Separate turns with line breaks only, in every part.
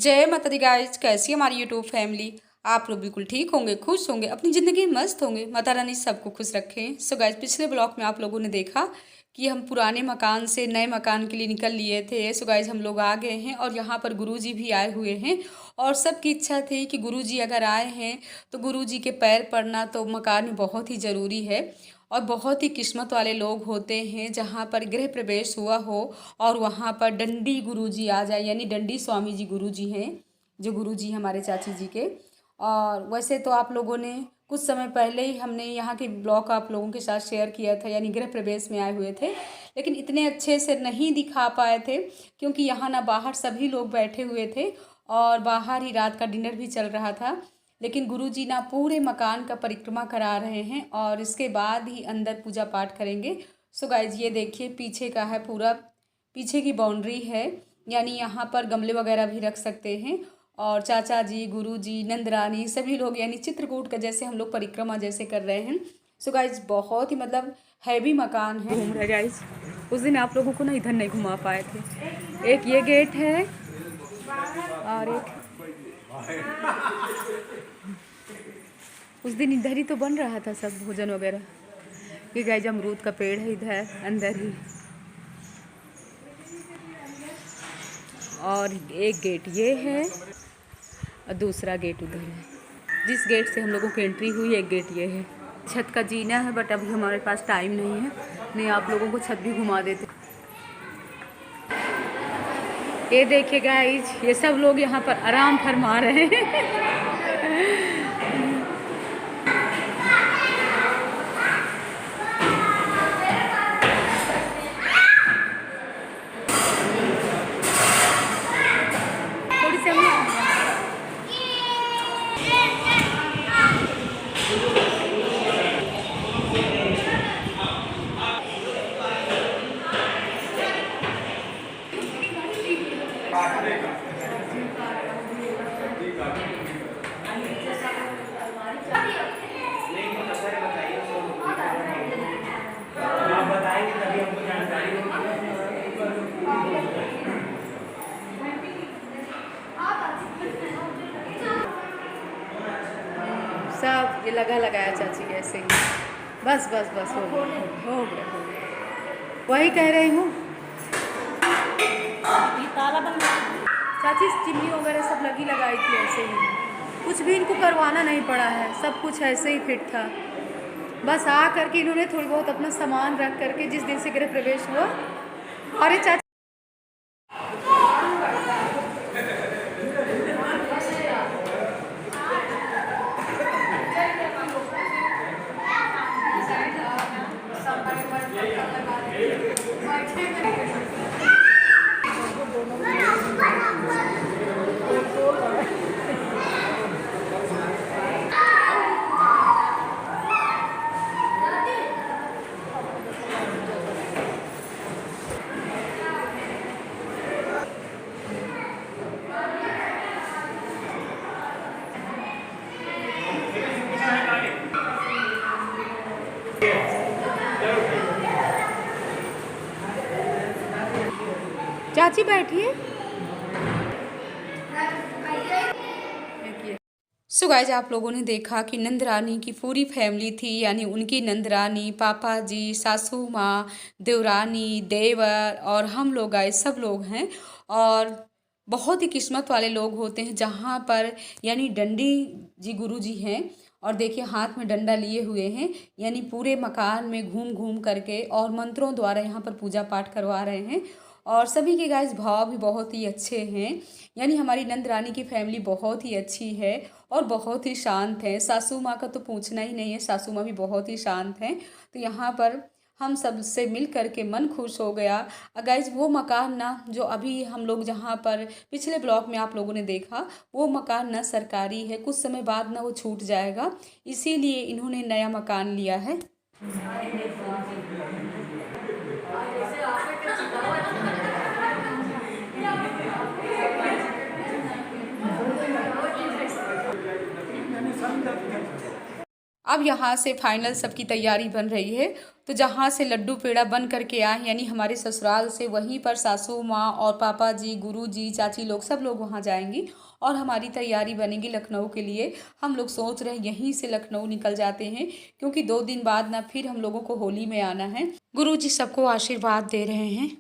जय माता the guys, कैसी है हमारी यूट्यूब फैमिली। आप लोग बिल्कुल ठीक होंगे, खुश होंगे, अपनी ज़िंदगी में मस्त होंगे। माता रानी सबको खुश रखें। सो गाइज, पिछले ब्लॉग में आप लोगों ने देखा कि हम पुराने मकान से नए मकान के लिए निकल लिए थे। सो गाइज, हम लोग आ गए हैं और यहाँ पर गुरुजी भी आए हुए हैं और सबकी इच्छा थी कि गुरुजी अगर आए हैं तो गुरुजी के पैर पड़ना तो मकान में बहुत ही ज़रूरी है। और बहुत ही किस्मत वाले लोग होते हैं जहाँ पर गृह प्रवेश हुआ हो और वहाँ पर डंडी गुरुजी आ जाए, यानी डंडी स्वामी जी गुरुजी हैं, जो गुरुजी हमारे चाची जी के। और वैसे तो आप लोगों ने कुछ समय पहले ही हमने यहाँ के ब्लॉग आप लोगों के साथ शेयर किया था, यानी गृह प्रवेश में आए हुए थे, लेकिन इतने अच्छे से नहीं दिखा पाए थे क्योंकि यहाँ ना बाहर सभी लोग बैठे हुए थे और बाहर ही रात का डिनर भी चल रहा था। लेकिन गुरुजी ना पूरे मकान का परिक्रमा करा रहे हैं और इसके बाद ही अंदर पूजा पाठ करेंगे। सो गाइज, ये देखिए पीछे का है, पूरा पीछे की बाउंड्री है, यानी यहाँ पर गमले वगैरह भी रख सकते हैं। और चाचा जी, गुरुजी, नंदरानी सभी लोग, यानी चित्रकूट का जैसे हम लोग परिक्रमा जैसे कर रहे हैं। सो गाइज, बहुत ही मतलब हैवी मकान है। घूम रहे गाइज, उस दिन आप लोगों को ना इधर नहीं घुमा पाए थे। एक ये गेट है और एक उस दिन इधर ही तो बन रहा था सब भोजन वगैरह। ये गाइज, अमरूद का पेड़ है इधर अंदर ही। और एक गेट ये है और दूसरा गेट उधर है। जिस गेट से हम लोगों की एंट्री हुई, एक गेट ये है। छत का जीना है बट अभी हमारे पास टाइम नहीं है, नहीं आप लोगों को छत भी घुमा देते। ये देखिए गाइज, ये सब लोग यहाँ पर आराम फरमा रहे हैं। थोड़ी सी सब ये लगाया चाची के ऐसे ही। बस बस बस हो गया हो गया हो गया। वही कह रही हूँ, चाची चिमनी वगैरह सब लगाई थी ऐसे ही, कुछ भी इनको करवाना नहीं पड़ा है, सब कुछ ऐसे ही फिट था। बस आ करके इन्होंने थोड़ी बहुत अपना सामान रख करके जिस दिन से गृह प्रवेश हुआ। अरे चाची, चाची बैठिए। सो गाइज, आप लोगों ने देखा कि नंदरानी की पूरी फैमिली थी, यानी उनकी नंदरानी, पापा जी, सासू माँ, देवरानी, देवर और हम लोग गाइज सब लोग हैं। और बहुत ही किस्मत वाले लोग होते हैं जहाँ पर, यानी डंडी जी गुरु जी हैं और देखिए हाथ में डंडा लिए हुए हैं, यानी पूरे मकान में घूम घूम करके और मंत्रों द्वारा यहाँ पर पूजा पाठ करवा रहे हैं। और सभी के गाइस भाव भी बहुत ही अच्छे हैं, यानी हमारी नंद रानी की फैमिली बहुत ही अच्छी है और बहुत ही शांत है। सासू माँ का तो पूछना ही नहीं है, सासू माँ भी बहुत ही शांत हैं। तो यहाँ पर हम सब से मिल करके मन खुश हो गया। गाइज, वो मकान ना जो अभी हम लोग जहाँ पर पिछले ब्लॉग में आप लोगों ने देखा, वो मकान ना सरकारी है, कुछ समय बाद ना वो छूट जाएगा, इसीलिए इन्होंने नया मकान लिया है। अब यहाँ से फाइनल सबकी तैयारी बन रही है। तो जहाँ से लड्डू पेड़ा बन करके आए यानी हमारे ससुराल से, वहीं पर सासू माँ और पापा जी, गुरु जी, चाची लोग सब लोग वहाँ जाएंगी और हमारी तैयारी बनेगी लखनऊ के लिए। हम लोग सोच रहे हैं यहीं से लखनऊ निकल जाते हैं, क्योंकि 2 दिन बाद ना फिर हम लोगों को होली में आना है। गुरु जी सबको आशीर्वाद दे रहे हैं।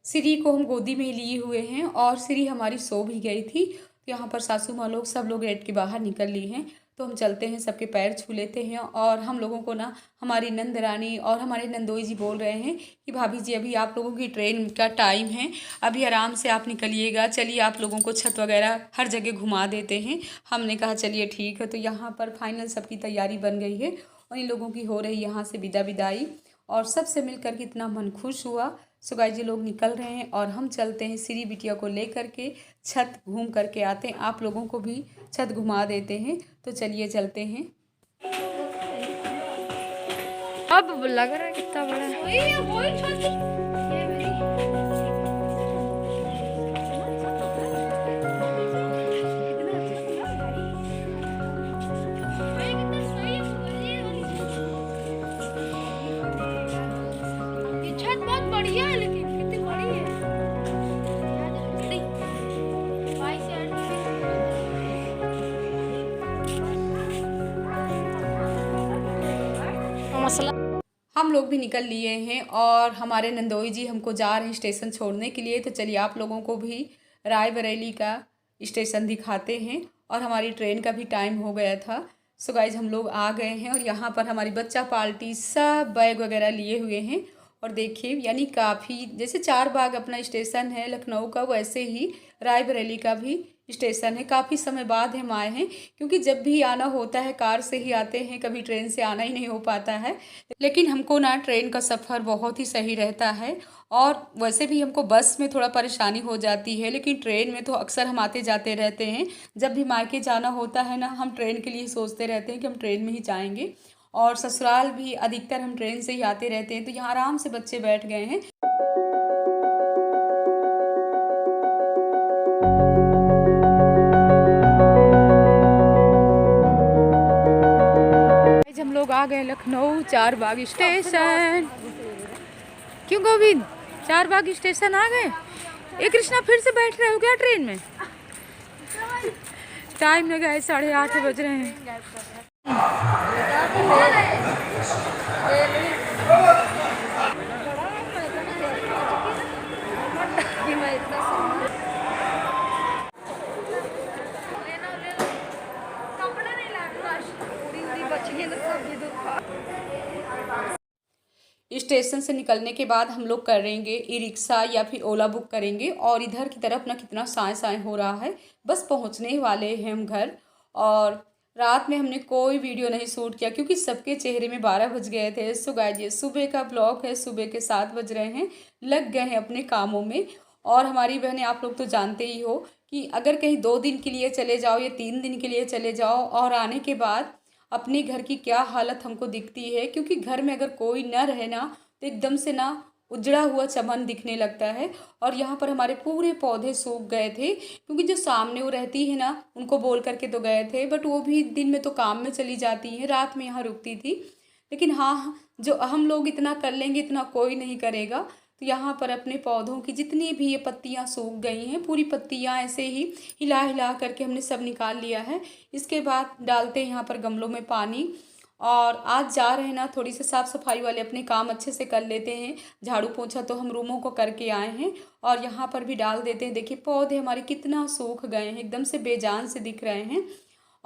श्री को हम गोदी में लिए हुए हैं और श्री हमारी सो भी गई थी। यहाँ पर सासू माँ लोग सब लोग गेट के बाहर निकल ली हैं। तो हम चलते हैं, सबके पैर छू लेते हैं और हम लोगों को ना हमारी नंद रानी और हमारे नंदोई जी बोल रहे हैं कि भाभी जी अभी आप लोगों की ट्रेन का टाइम है, अभी आराम से आप निकलिएगा, चलिए आप लोगों को छत वगैरह हर जगह घुमा देते हैं। हमने कहा चलिए ठीक है। तो यहाँ पर फाइनल सबकी तैयारी बन गई है और इन लोगों की हो रही यहाँ से विदाई और सबसे मिलकर के इतना मन खुश हुआ। सो गाइस जी लोग निकल रहे हैं और हम चलते हैं श्री बिटिया को लेकर के छत घूम करके आते हैं, आप लोगों को भी छत घुमा देते हैं। तो चलिए चलते हैं।
अब लग रहा है कितना बड़ा है। बढ़िया है लेकिन कितनी बड़ी है। मसला
हम लोग भी निकल लिए हैं और हमारे नंदोई जी हमको जा रहे हैं स्टेशन छोड़ने के लिए। तो चलिए आप लोगों को भी रायबरेली का स्टेशन दिखाते हैं और हमारी ट्रेन का भी टाइम हो गया था। सो गाइज हम लोग आ गए हैं और यहाँ पर हमारी बच्चा पार्टी सब बैग वगैरह लिए हुए हैं। और देखिए यानी काफ़ी, जैसे 4 बाग अपना स्टेशन है लखनऊ का, वैसे ही रायबरेली का भी स्टेशन है। काफ़ी समय बाद हम आए हैं, क्योंकि जब भी आना होता है कार से ही आते हैं, कभी ट्रेन से आना ही नहीं हो पाता है। लेकिन हमको ना ट्रेन का सफ़र बहुत ही सही रहता है और वैसे भी हमको बस में थोड़ा परेशानी हो जाती है, लेकिन ट्रेन में तो अक्सर हम आते जाते रहते हैं। जब भी मायके जाना होता है ना, हम ट्रेन के लिए सोचते रहते हैं कि हम ट्रेन में ही जाएंगे और ससुराल भी अधिकतर हम ट्रेन से ही आते रहते हैं। तो यहाँ आराम से बच्चे बैठ गए हैं। हम लोग आ गए लखनऊ 4 बाग स्टेशन। क्यों गोविंद, 4 बाग स्टेशन आ गए? ए कृष्णा, फिर से बैठ रहे हो क्या ट्रेन में? टाइम लगा है 8:30 बज रहे हैं। स्टेशन से निकलने के बाद हम लोग करेंगे ई रिक्शा या फिर ओला बुक करेंगे और इधर की तरफ ना कितना साए साए हो रहा है, बस पहुंचने वाले हैं हम घर। और रात में हमने कोई वीडियो नहीं शूट किया क्योंकि सबके चेहरे में 12 बज गए थे। सो गाइस ये सुबह का ब्लॉग है, सुबह के 7 बज रहे हैं, लग गए हैं अपने कामों में। और हमारी बहनें आप लोग तो जानते ही हो कि अगर कहीं 2 दिन के लिए चले जाओ या 3 दिन के लिए चले जाओ और आने के बाद अपने घर की क्या हालत हमको दिखती है, क्योंकि घर में अगर कोई न रहे ना तो एकदम से ना उजड़ा हुआ चमन दिखने लगता है। और यहाँ पर हमारे पूरे पौधे सूख गए थे, क्योंकि जो सामने वो रहती है ना, उनको बोल करके तो गए थे, बट वो भी दिन में तो काम में चली जाती हैं, रात में यहाँ रुकती थी। लेकिन हाँ, जो हम लोग इतना कर लेंगे इतना कोई नहीं करेगा। तो यहाँ पर अपने पौधों की जितनी भी ये पत्तियाँ सूख गई हैं, पूरी पत्तियाँ ऐसे ही हिला हिला करके हमने सब निकाल लिया है। इसके बाद डालते हैं यहाँ पर गमलों में पानी। और आज जा रहे हैं ना, थोड़ी सी साफ़ सफाई वाले अपने काम अच्छे से कर लेते हैं। झाड़ू पोछा तो हम रूमों को करके आए हैं और यहाँ पर भी डाल देते हैं। देखिए पौधे हमारे कितना सूख गए हैं, एकदम से बेजान से दिख रहे हैं।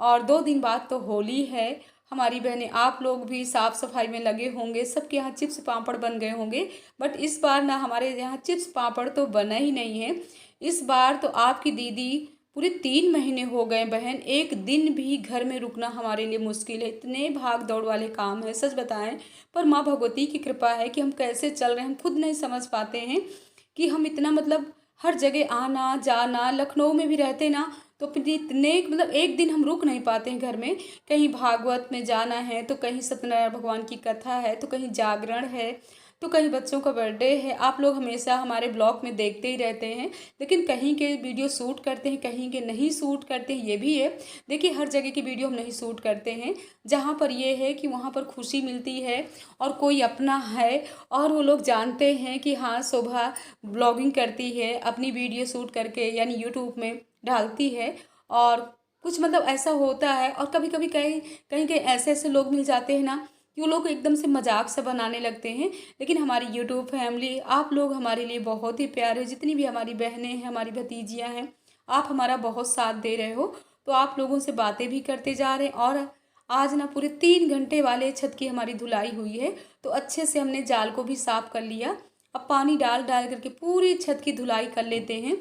और 2 दिन बाद तो होली है। हमारी बहनें आप लोग भी साफ़ सफाई में लगे होंगे, सबके यहाँ चिप्स पापड़ बन गए होंगे, बट इस बार ना हमारे यहाँ चिप्स पापड़ तो बना ही नहीं है। इस बार तो आपकी दीदी पूरे 3 महीने हो गए बहन, एक दिन भी घर में रुकना हमारे लिए मुश्किल है, इतने भाग दौड़ वाले काम है सच बताएं। पर माँ भगवती की कृपा है कि हम कैसे चल रहे हैं, हम खुद नहीं समझ पाते हैं कि हम इतना मतलब हर जगह आना जाना। लखनऊ में भी रहते ना तो फिर इतने मतलब एक दिन हम रुक नहीं पाते हैं घर में। कहीं भागवत में जाना है तो कहीं सत्यनारायण भगवान की कथा है तो कहीं जागरण है, तो कहीं बच्चों का बर्थडे है। आप लोग हमेशा हमारे ब्लॉग में देखते ही रहते हैं, लेकिन कहीं के वीडियो शूट करते हैं, कहीं के नहीं शूट करते हैं, ये भी है। देखिए हर जगह की वीडियो हम नहीं शूट करते हैं। जहाँ पर ये है कि वहाँ पर खुशी मिलती है और कोई अपना है और वो लोग जानते हैं कि हाँ शोभा ब्लॉगिंग करती है, अपनी वीडियो शूट करके यानी यूट्यूब में डालती है। और कुछ मतलब ऐसा होता है। और कभी कभी कहीं कहीं कहीं ऐसे ऐसे लोग मिल जाते हैं ना कि वो लोग एकदम से मजाक सा बनाने लगते हैं। लेकिन हमारी यूट्यूब फैमिली, आप लोग हमारे लिए बहुत ही प्यारे, जितनी भी हमारी बहनें हैं, हमारी भतीजियाँ हैं, आप हमारा बहुत साथ दे रहे हो। तो आप लोगों से बातें भी करते जा रहे हैं। और आज ना पूरे 3 घंटे वाले छत की हमारी धुलाई हुई है, तो अच्छे से हमने जाल को भी साफ कर लिया। अब पानी डाल डाल करके पूरी छत की धुलाई कर लेते हैं।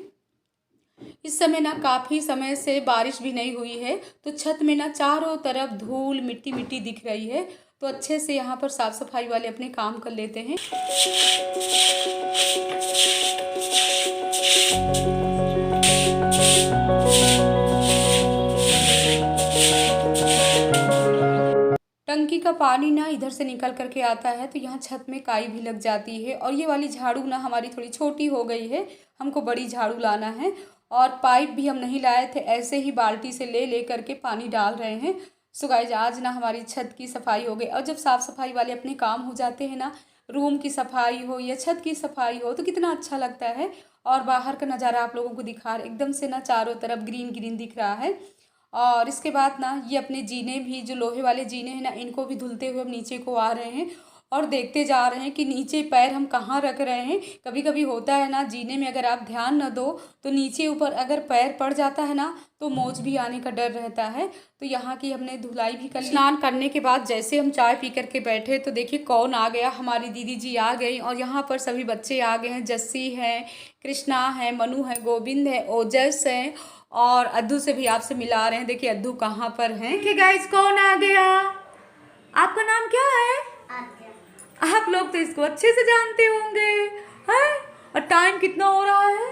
इस समय ना काफ़ी समय से बारिश भी नहीं हुई है, तो छत में ना चारों तरफ धूल मिट्टी मिट्टी दिख रही है। तो अच्छे से यहाँ पर साफ़ सफाई वाले अपने काम कर लेते हैं। टंकी का पानी ना इधर से निकल करके आता है, तो यहाँ छत में काई भी लग जाती है। और ये वाली झाड़ू ना हमारी थोड़ी छोटी हो गई है, हमको बड़ी झाड़ू लाना है। और पाइप भी हम नहीं लाए थे, ऐसे ही बाल्टी से ले ले करके पानी डाल रहे हैं। सो गाइस आज ना हमारी छत की सफाई हो गई। और जब साफ़ सफाई वाले अपने काम हो जाते हैं ना, रूम की सफाई हो या छत की सफाई हो, तो कितना अच्छा लगता है। और बाहर का नज़ारा आप लोगों को दिखा रहे, एकदम से ना चारों तरफ ग्रीन ग्रीन दिख रहा है। और इसके बाद ना ये अपने जीने भी, जो लोहे वाले जीने हैं ना, इनको भी धुलते हुए अब नीचे को आ रहे हैं। और देखते जा रहे हैं कि नीचे पैर हम कहाँ रख रहे हैं। कभी कभी होता है ना जीने में अगर आप ध्यान न दो तो नीचे ऊपर अगर पैर पड़ जाता है ना तो मोच भी आने का डर रहता है। तो यहाँ की हमने धुलाई भी कर ली। स्नान करने के बाद जैसे हम चाय पी करके बैठे तो देखिए कौन आ गया, हमारी दीदी जी आ गई। और यहाँ पर सभी बच्चे आ गए हैं, जस्सी है, कृष्णा है, मनु है, गोविंद है, ओजस है और अद्दू से भी आपसे मिला रहे हैं। देखिए अद्दू कहाँ पर हैं। कि गाइस कौन आ गया? आपका नाम क्या है? आप लोग तो इसको अच्छे से जानते होंगे हैं। और टाइम कितना हो रहा है?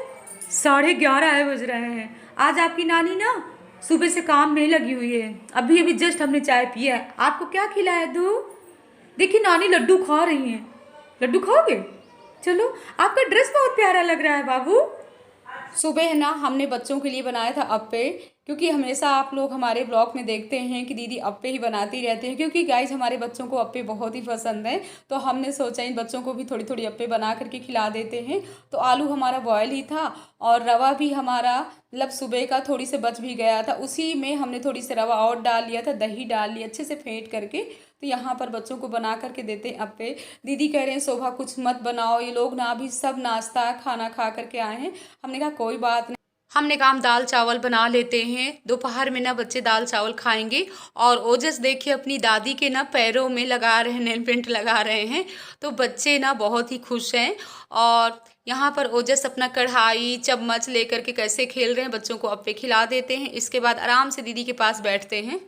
11:30 बज रहे हैं। आज आपकी नानी ना सुबह से काम में लगी हुई है। अभी अभी जस्ट हमने चाय पिया है। आपको क्या खिलाया दू? देखिए नानी लड्डू खा रही हैं। लड्डू खाओगे? चलो, आपका ड्रेस बहुत प्यारा लग रहा है बाबू। सुबह ना हमने बच्चों के लिए बनाया था अप्पे, क्योंकि हमेशा आप लोग हमारे ब्लॉग में देखते हैं कि दीदी अप्पे ही बनाती रहते हैं। क्योंकि गाइज हमारे बच्चों को अप्पे बहुत ही पसंद है, तो हमने सोचा इन बच्चों को भी थोड़ी थोड़ी अप्पे बना करके खिला देते हैं। तो आलू हमारा बॉयल ही था और रवा भी हमारा मतलब सुबह का थोड़ी से बच भी गया था, उसी में हमने थोड़ी सी रवा और डाल लिया था, दही डाल लिया अच्छे से फेंट करके। तो यहाँ पर बच्चों को बना करके देते हैं अप्पे। दीदी कह रहे हैं शोभा कुछ मत बनाओ, ये लोग ना अभी सब नाश्ता खाना खा करके आए हैं। हमने कहा कोई बात नहीं, हमने कहा हम दाल चावल बना लेते हैं। दोपहर में ना बच्चे दाल चावल खाएंगे। और ओजस देखिए अपनी दादी के ना पैरों में लगा रहे हैं, नेल पेंट लगा रहे हैं। तो बच्चे ना बहुत ही खुश हैं। और यहाँ पर ओजस अपना कढ़ाई चम्मच लेकर के कैसे खेल रहे हैं, बच्चों को अप्पे खिला देते हैं। इसके बाद आराम से दीदी के पास बैठते हैं।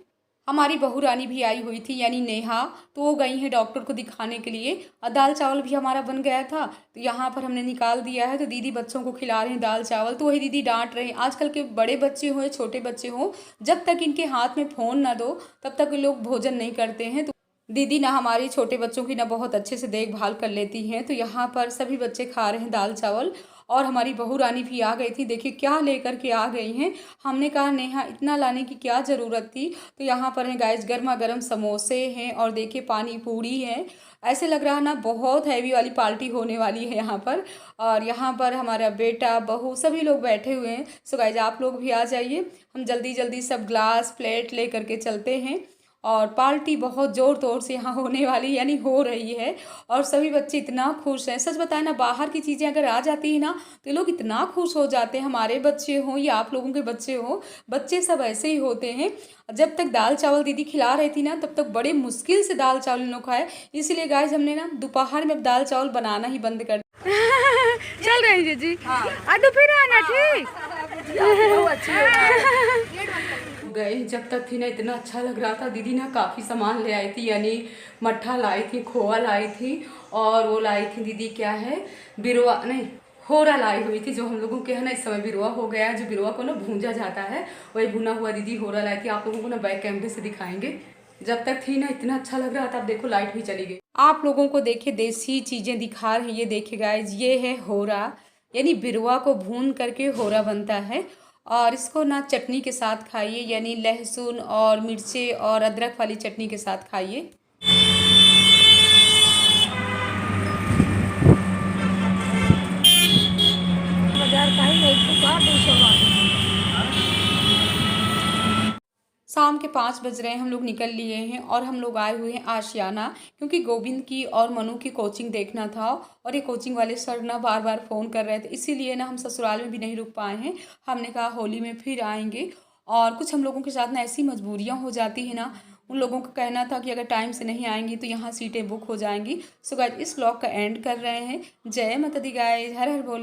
हमारी बहू रानी भी आई हुई थी यानी नेहा, तो वो गई हैं डॉक्टर को दिखाने के लिए। और दाल चावल भी हमारा बन गया था, तो यहाँ पर हमने निकाल दिया है। तो दीदी बच्चों को खिला रहे हैं दाल चावल। तो वही दीदी डांट रहे हैं, आजकल के बड़े बच्चे हों या छोटे बच्चे हों, जब तक इनके हाथ में फ़ोन ना दो तब तक ये लोग भोजन नहीं करते हैं। तो दीदी ना हमारे छोटे बच्चों की ना बहुत अच्छे से देखभाल कर लेती हैं। तो यहाँ पर सभी बच्चे खा रहे हैं दाल चावल। और हमारी बहू रानी भी आ गई थी, देखिए क्या लेकर के आ गई हैं। हमने कहा नेहा इतना लाने की क्या ज़रूरत थी। तो यहाँ पर हैं गाइस गर्मा गर्म समोसे हैं और देखिए पानी पूरी है। ऐसे लग रहा है ना बहुत हैवी वाली पार्टी होने वाली है यहाँ पर। और यहाँ पर हमारा बेटा बहू सभी लोग बैठे हुए हैं। सो गाइस आप लोग भी आ जाइए, हम जल्दी जल्दी सब ग्लास प्लेट ले करके चलते हैं। और पार्टी बहुत ज़ोर तोर से यहाँ होने वाली यानी हो रही है। और सभी बच्चे इतना खुश हैं, सच बताएं ना बाहर की चीज़ें अगर आ जाती है ना तो लोग इतना खुश हो जाते हैं। हमारे बच्चे हों या आप लोगों के बच्चे हों, बच्चे सब ऐसे ही होते हैं। जब तक दाल चावल दीदी खिला रही थी ना तब तक बड़े मुश्किल से दाल चावल इन लोग खाए। इसीलिए गाइस हमने ना दोपहर में अब दाल चावल बनाना ही बंद कर
चल रही है जी। हाँ तो फिर आना ठीक।
गए जब तक थी ना इतना अच्छा लग रहा था। दीदी ना काफ़ी सामान ले आई थी, यानी मट्ठा लाई थी, खोआ लाई थी और वो लाई थी दीदी क्या है बिरवा नहीं होरा लाई हुई थी, जो हम लोगों के है ना इस समय बिरवा हो गया है, जो बिरवा को ना भूंजा जाता है वही भुना हुआ दीदी होरा लाई थी। आप लोगों को ना बैक कैमरे से दिखाएंगे। जब तक थी ना इतना अच्छा लग रहा था। अब देखो लाइट भी चली गई। आप लोगों को देखिए देसी चीज़ें दिखा रहे हैं। ये देखिए गाइज, ये है होरा, यानी बिरवा को भून करके होरा बनता है। और इसको ना चटनी के साथ खाइए, यानी लहसुन और मिर्चे और अदरक वाली चटनी के साथ खाइए।
बाजार का ही नहीं तो कहाँ 200 का।
शाम के 5 बज रहे हैं, हम लोग निकल लिए हैं और हम लोग आए हुए हैं आशियाना, क्योंकि गोविंद की और मनु की कोचिंग देखना था। और ये कोचिंग वाले सर ना बार बार फ़ोन कर रहे थे, इसीलिए ना हम ससुराल में भी नहीं रुक पाए हैं। हमने कहा होली में फिर आएंगे। और कुछ हम लोगों के साथ ना ऐसी मजबूरियाँ हो जाती हैं ना, उन लोगों का कहना था कि अगर टाइम से नहीं आएंगी तो यहाँ सीटें बुक हो जाएंगी। सो गाइस, इस व्लॉग का एंड कर रहे हैं। जय माता दी गाइस, हर हर बोले।